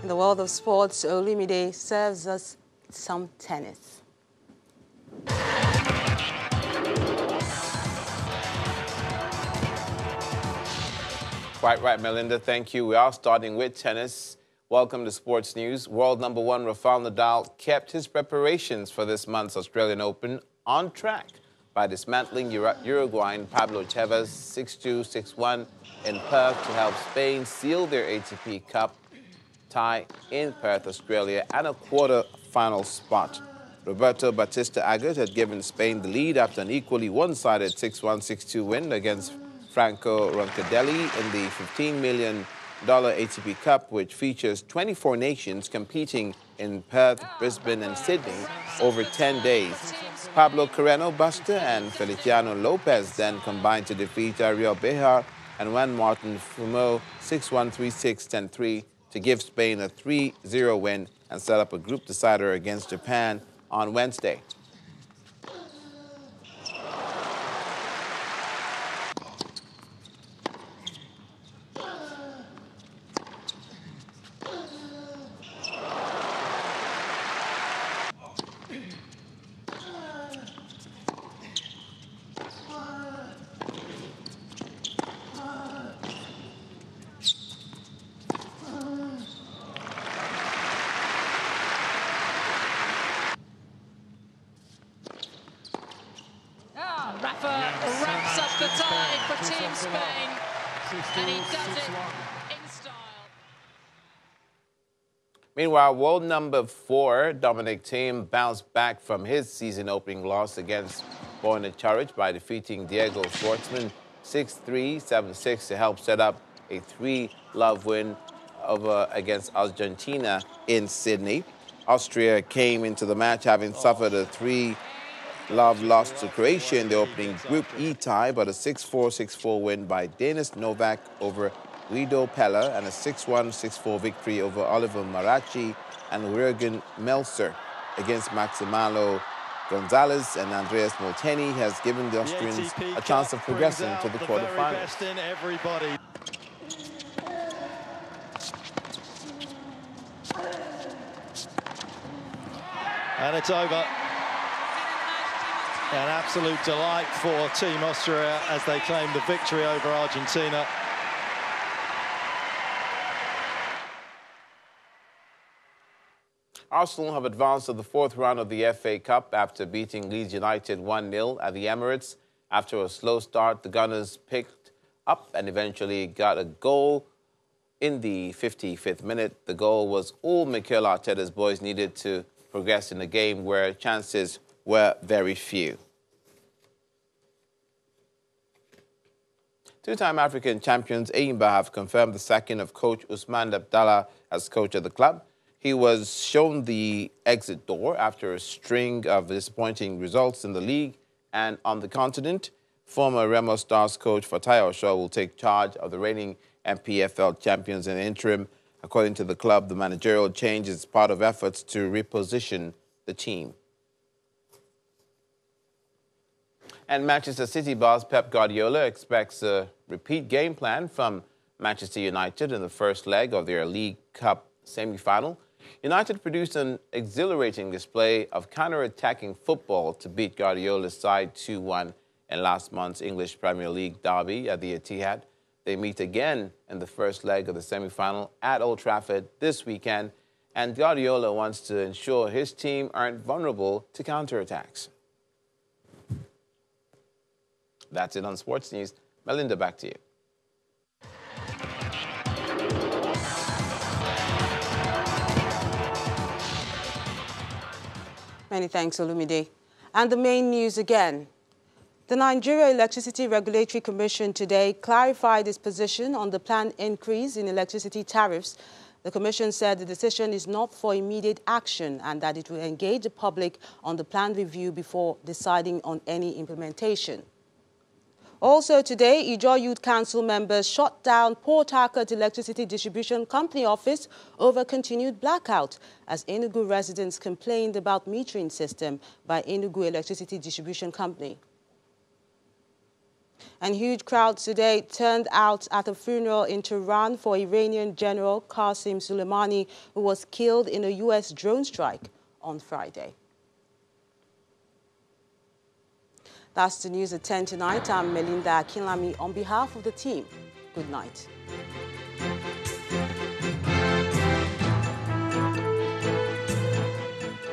In the world of sports, Olumide serves us some tennis. Quite right, Melinda. Thank you. We are starting with tennis. Welcome to Sports News. World number one Rafael Nadal kept his preparations for this month's Australian Open on track by dismantling Uruguayan Pablo Tevez 6-2, 6-1 in Perth to help Spain seal their ATP Cup tie in Perth, Australia, and a quarter-final spot. Roberto Batista Agut had given Spain the lead after an equally one-sided 6-1, 6-2 win against Franco Roncadelli in the $15 million ATP Cup, which features 24 nations competing in Perth, Brisbane, and Sydney over 10 days. Pablo Carreno Busta and Feliciano Lopez then combined to defeat Ariel Bejar and Juan Martin Fumo 6-1, 3-6, 10-3 to give Spain a 3-0 win and set up a group decider against Japan on Wednesday. Rafa wraps up the tie for Team Spain, and he does it in style. Meanwhile, world number 4, Dominic Thiem, bounced back from his season-opening loss against Borna Coric by defeating Diego Schwartzman 6-3, 7-6 to help set up a 3-love win against Argentina in Sydney. Austria came into the match having suffered a 3-love loss to Croatia in the opening Group E tie, but a 6-4, 6-4 win by Denis Novak over Guido Pella and a 6-1, 6-4 victory over Oliver Marachi and Jürgen Melzer against Maximalo Gonzalez and Andreas Molteni has given the Austrians a chance of progressing to the quarterfinals. And it's over. An absolute delight for Team Austria as they claim the victory over Argentina. Arsenal have advanced to the 4th round of the FA Cup after beating Leeds United 1-0 at the Emirates. After a slow start, the Gunners picked up and eventually got a goal in the 55th minute. The goal was all Mikel Arteta's boys needed to progress in a game where chances were very few. Two-time African champions Enyimba have confirmed the sacking of coach Usman Abd'allah as coach of the club. He was shown the exit door after a string of disappointing results in the league and on the continent. Former Remo Stars coach Fatai Osho will take charge of the reigning MPFL champions in the interim. According to the club, the managerial change is part of efforts to reposition the team. And Manchester City boss Pep Guardiola expects a repeat game plan from Manchester United in the first leg of their League Cup semi-final. United produced an exhilarating display of counter-attacking football to beat Guardiola's side 2-1 in last month's English Premier League derby at the Etihad. They meet again in the first leg of the semi-final at Old Trafford this weekend, and Guardiola wants to ensure his team aren't vulnerable to counterattacks. That's it on Sports News. Melinda, back to you. Many thanks, Olumide. And the main news again. The Nigeria Electricity Regulatory Commission today clarified its position on the planned increase in electricity tariffs. The Commission said the decision is not for immediate action and that it will engage the public on the planned review before deciding on any implementation. Also today, Ijaw Youth Council members shut down Port Harcourt Electricity Distribution Company office over continued blackout as Enugu residents complained about metering system by Enugu Electricity Distribution Company. And huge crowds today turned out at a funeral in Tehran for Iranian General Qasem Soleimani, who was killed in a U.S. drone strike on Friday. That's the news at 10 tonight. I'm Melinda Akinlami on behalf of the team. Good night.